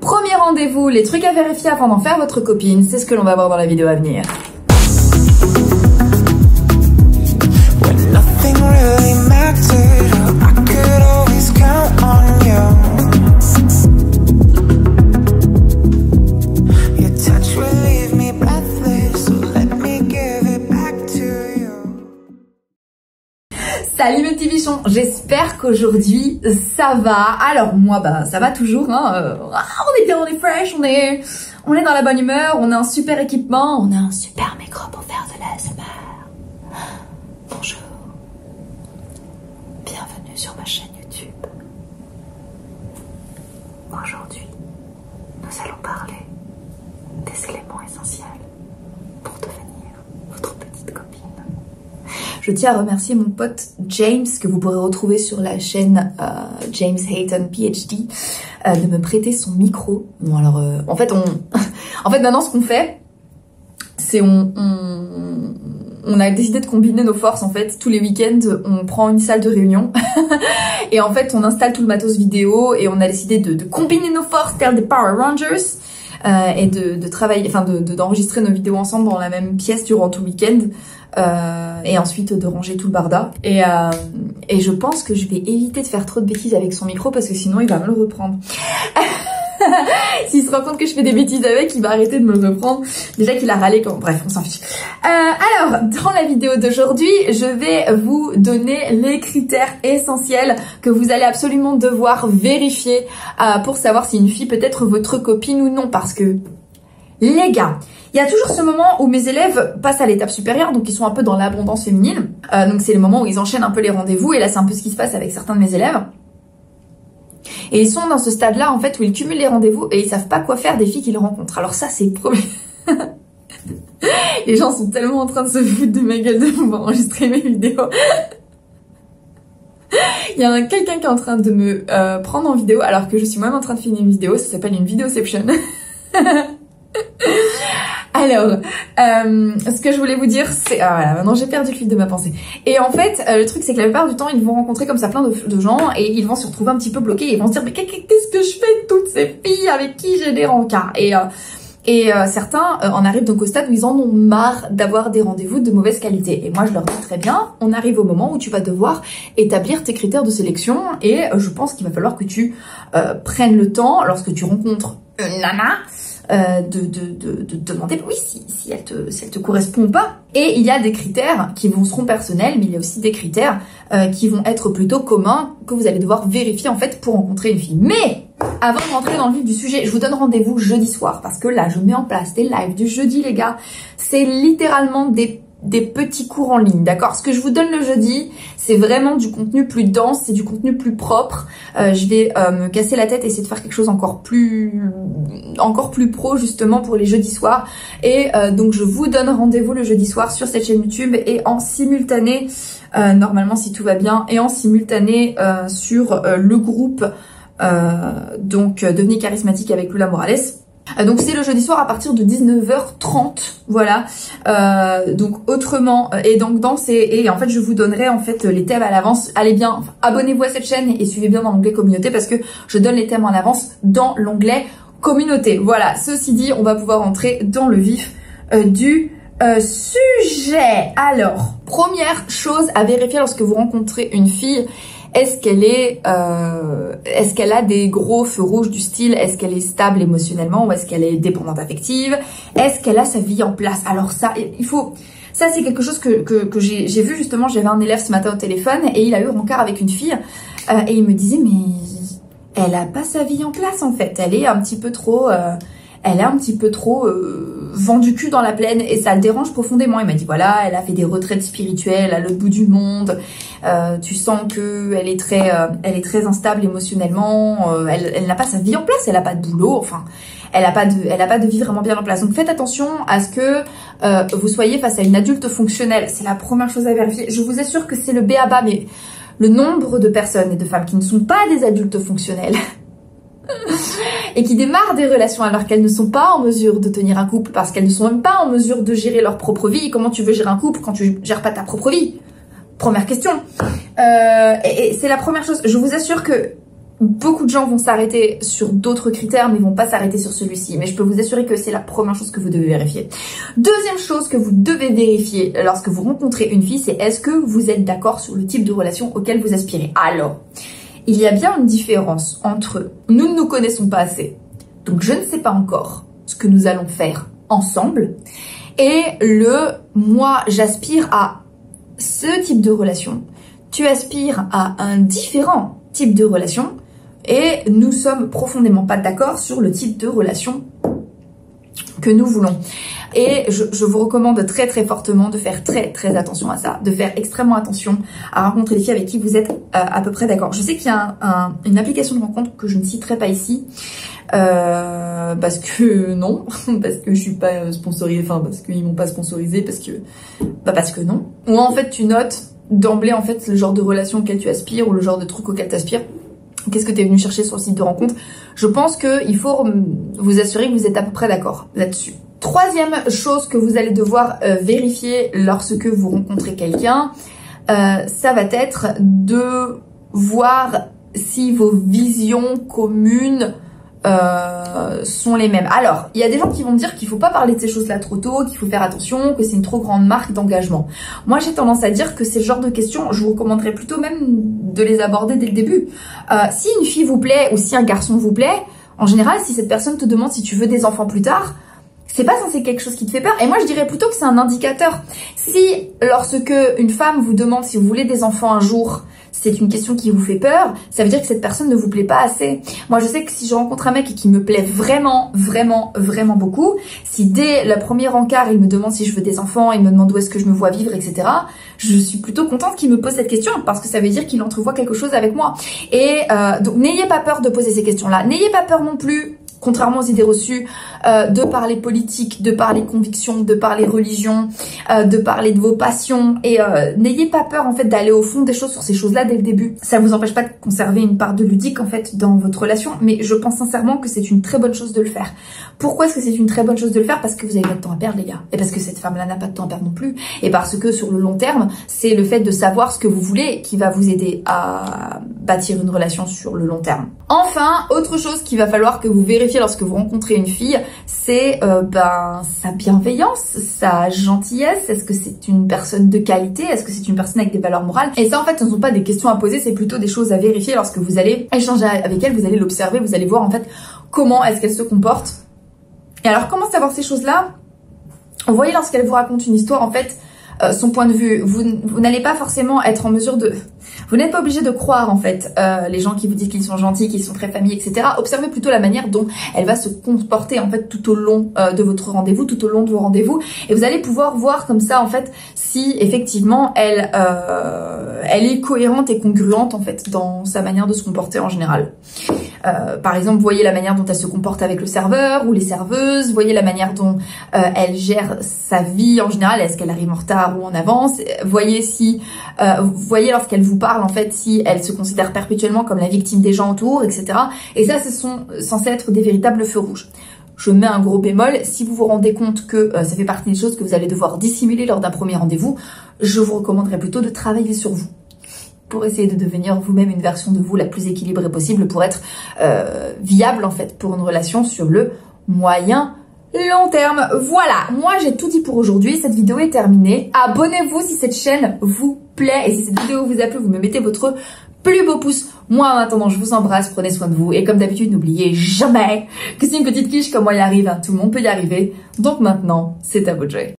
Premier rendez-vous, les trucs à vérifier avant d'en faire votre copine, c'est ce que l'on va voir dans la vidéo à venir. Salut mes petits bichons, j'espère qu'aujourd'hui ça va. Alors moi ça va toujours, hein. On est bien, on est fresh, on est dans la bonne humeur, on a un super équipement, on a un super micro pour faire de l'ASMR. Bonjour, bienvenue sur ma chaîne YouTube. Aujourd'hui, nous allons parler des éléments essentiels pour devenir votre petite copine. Je tiens à remercier mon pote James, que vous pourrez retrouver sur la chaîne James Hayton PhD, de me prêter son micro. Bon alors, en fait maintenant ce qu'on fait, c'est on a décidé de combiner nos forces en fait. Tous les week-ends, on prend une salle de réunion et en fait on installe tout le matos vidéo et on a décidé de combiner nos forces, tel des Power Rangers. Et de travailler, enfin d'enregistrer nos vidéos ensemble dans la même pièce durant tout le week-end, et ensuite de ranger tout le barda. Et je pense que je vais éviter de faire trop de bêtises avec son micro parce que sinon il va me le reprendre. S'il se rend compte que je fais des bêtises avec, il va arrêter de me le reprendre. Déjà qu'il a râlé quand... Bref, on s'en fiche. Alors, dans la vidéo d'aujourd'hui, je vais vous donner les critères essentiels que vous allez absolument devoir vérifier pour savoir si une fille peut être votre copine ou non. Parce que, les gars, il y a toujours ce moment où mes élèves passent à l'étape supérieure, donc ils sont un peu dans l'abondance féminine. Donc c'est le moment où ils enchaînent un peu les rendez-vous, et là c'est un peu ce qui se passe avec certains de mes élèves. Et ils sont dans ce stade-là, en fait, où ils cumulent les rendez-vous et ils savent pas quoi faire des filles qu'ils rencontrent. Alors ça, c'est le problème. Les gens sont tellement en train de se foutre de ma gueule de pouvoir enregistrer mes vidéos. Il y a quelqu'un qui est en train de me prendre en vidéo alors que je suis moi-même en train de filmer une vidéo. Ça s'appelle une vidéoception. Alors, ce que je voulais vous dire, c'est... Ah voilà, maintenant j'ai perdu le fil de ma pensée. Et en fait, le truc, c'est que la plupart du temps, ils vont rencontrer comme ça plein de gens et ils vont se retrouver un petit peu bloqués et ils vont se dire « Mais qu'est-ce que je fais de toutes ces filles avec qui j'ai des rencarts ?» Et certains en arrivent donc au stade où ils en ont marre d'avoir des rendez-vous de mauvaise qualité. Et moi, je leur dis très bien, on arrive au moment où tu vas devoir établir tes critères de sélection et je pense qu'il va falloir que tu prennes le temps, lorsque tu rencontres une nana, de demander oui si elle te correspond pas. Et il y a des critères qui seront personnels, mais il y a aussi des critères qui vont être plutôt communs, que vous allez devoir vérifier en fait pour rencontrer une fille. Mais avant de rentrer dans le vif du sujet, je vous donne rendez-vous jeudi soir, parce que là je mets en place des lives du jeudi, les gars. C'est littéralement des petits cours en ligne, d'accord? Ce que je vous donne le jeudi, c'est vraiment du contenu plus dense, c'est du contenu plus propre. Je vais me casser la tête et essayer de faire quelque chose encore plus pro justement pour les jeudis soirs. Et donc je vous donne rendez-vous le jeudi soir sur cette chaîne YouTube et en simultané, normalement si tout va bien, et en simultané sur le groupe donc Devenez charismatique avec Lula Morales. Donc c'est le jeudi soir à partir de 19h30, voilà. Donc autrement, et donc et en fait je vous donnerai en fait les thèmes à l'avance. Allez bien, abonnez-vous à cette chaîne et suivez bien dans l'onglet communauté parce que je donne les thèmes en avance dans l'onglet communauté. Voilà, ceci dit, on va pouvoir entrer dans le vif du sujet. Alors, première chose à vérifier lorsque vous rencontrez une fille. Est-ce qu'elle a des gros feux rouges du style, est-ce qu'elle est stable émotionnellement ou est-ce qu'elle est dépendante affective? Est-ce qu'elle a sa vie en place? Alors ça, ça c'est quelque chose que j'ai vu justement. J'avais un élève ce matin au téléphone et il a eu rencard avec une fille et il me disait mais elle a pas sa vie en place en fait. Elle est un petit peu trop vent du cul dans la plaine et ça le dérange profondément. Il m'a dit voilà, elle a fait des retraites spirituelles à l'autre bout du monde. Tu sens que elle est très instable émotionnellement. Elle n'a pas sa vie en place, elle a pas de boulot. Enfin, elle a pas de vie vraiment bien en place. Donc faites attention à ce que vous soyez face à une adulte fonctionnelle. C'est la première chose à vérifier. Je vous assure que c'est le b.a.-ba, mais le nombre de personnes et de femmes qui ne sont pas des adultes fonctionnels et qui démarrent des relations alors qu'elles ne sont pas en mesure de tenir un couple parce qu'elles ne sont même pas en mesure de gérer leur propre vie. Comment tu veux gérer un couple quand tu gères pas ta propre vie? Première question. Et c'est la première chose. Je vous assure que Beaucoup de gens vont s'arrêter sur d'autres critères, mais vont pas s'arrêter sur celui-ci. Mais je peux vous assurer que c'est la première chose que vous devez vérifier. Deuxième chose que vous devez vérifier lorsque vous rencontrez une fille, c'est est-ce que vous êtes d'accord sur le type de relation auquel vous aspirez. Alors, il y a bien une différence entre nous ne nous connaissons pas assez, donc je ne sais pas encore ce que nous allons faire ensemble, et moi j'aspire à ce type de relation, tu aspires à un différent type de relation, et nous sommes profondément pas d'accord sur le type de relation que nous voulons. Et je vous recommande très très fortement de faire très attention à ça, de faire extrêmement attention à rencontrer des filles avec qui vous êtes à peu près d'accord. Je sais qu'il y a une application de rencontre que je ne citerai pas ici, parce que non, parce que je suis pas sponsorisée, enfin parce qu'ils m'ont pas sponsorisée, parce que non. Ou en fait tu notes d'emblée en fait le genre de relation auquel tu aspires ou le genre de truc auquel tu aspires. Qu'est-ce que tu es venu chercher sur le site de rencontre? Je pense qu'il faut vous assurer que vous êtes à peu près d'accord là-dessus. Troisième chose que vous allez devoir vérifier lorsque vous rencontrez quelqu'un, ça va être de voir si vos visions communes sont les mêmes. Alors, il y a des gens qui vont me dire qu'il faut pas parler de ces choses-là trop tôt, qu'il faut faire attention, que c'est une trop grande marque d'engagement. Moi, j'ai tendance à dire que c'est le genre de questions, je vous recommanderais plutôt même de les aborder dès le début. Si une fille vous plaît ou si un garçon vous plaît, en général, si cette personne te demande si tu veux des enfants plus tard, c'est pas censé quelque chose qui te fait peur. Et moi, je dirais plutôt que c'est un indicateur. Si, lorsque une femme vous demande si vous voulez des enfants un jour, c'est une question qui vous fait peur, ça veut dire que cette personne ne vous plaît pas assez. Moi, je sais que si je rencontre un mec qui me plaît vraiment beaucoup, si dès le premier encart, il me demande si je veux des enfants, il me demande où est-ce que je me vois vivre, etc., je suis plutôt contente qu'il me pose cette question parce que ça veut dire qu'il entrevoit quelque chose avec moi. Et donc, n'ayez pas peur de poser ces questions-là. N'ayez pas peur non plus, contrairement aux idées reçues, de parler politique, de parler conviction, de parler religion, de parler de vos passions, et n'ayez pas peur en fait d'aller au fond des choses sur ces choses-là dès le début. Ça ne vous empêche pas de conserver une part de ludique en fait dans votre relation, mais je pense sincèrement que c'est une très bonne chose de le faire. Pourquoi est-ce que c'est une très bonne chose de le faire? Parce que vous avez pas de temps à perdre, les gars, et parce que cette femme-là n'a pas de temps à perdre non plus, et parce que sur le long terme, c'est le fait de savoir ce que vous voulez qui va vous aider à bâtir une relation sur le long terme. Enfin, autre chose qu'il va falloir que vous vérifiez lorsque vous rencontrez une fille, c'est sa bienveillance, sa gentillesse. Est-ce que c'est une personne de qualité? Est-ce que c'est une personne avec des valeurs morales? Et ça, en fait, ce ne sont pas des questions à poser, c'est plutôt des choses à vérifier lorsque vous allez échanger avec elle, vous allez l'observer, vous allez voir en fait comment est-ce qu'elle se comporte. Et alors, comment savoir ces choses-là? Vous voyez, lorsqu'elle vous raconte une histoire, en fait, son point de vue, vous n'allez pas forcément être en mesure de... Vous n'êtes pas obligé de croire en fait les gens qui vous disent qu'ils sont gentils, qu'ils sont très familles, etc. Observez plutôt la manière dont elle va se comporter en fait tout au long de votre rendez-vous, tout au long de vos rendez-vous, et vous allez pouvoir voir comme ça en fait si effectivement elle est cohérente et congruente en fait dans sa manière de se comporter en général. Par exemple, voyez la manière dont elle se comporte avec le serveur ou les serveuses, voyez la manière dont elle gère sa vie en général, est-ce qu'elle arrive en retard ou en avance, voyez lorsqu'elle vous parle en fait si elle se considère perpétuellement comme la victime des gens autour, etc. Et ça, ce sont censés être des véritables feux rouges. Je mets un gros bémol, si vous vous rendez compte que ça fait partie des choses que vous allez devoir dissimuler lors d'un premier rendez-vous, je vous recommanderais plutôt de travailler sur vous, pour essayer de devenir vous-même une version de vous la plus équilibrée possible pour être viable en fait pour une relation sur le moyen long terme. Voilà, moi j'ai tout dit pour aujourd'hui, cette vidéo est terminée. Abonnez-vous si cette chaîne vous plaît et si cette vidéo vous a plu, vous me mettez votre plus beau pouce. Moi en attendant, je vous embrasse, prenez soin de vous et comme d'habitude, n'oubliez jamais que si une petite quiche comme moi y arrive, hein, tout le monde peut y arriver. Donc maintenant, c'est à vous de jouer.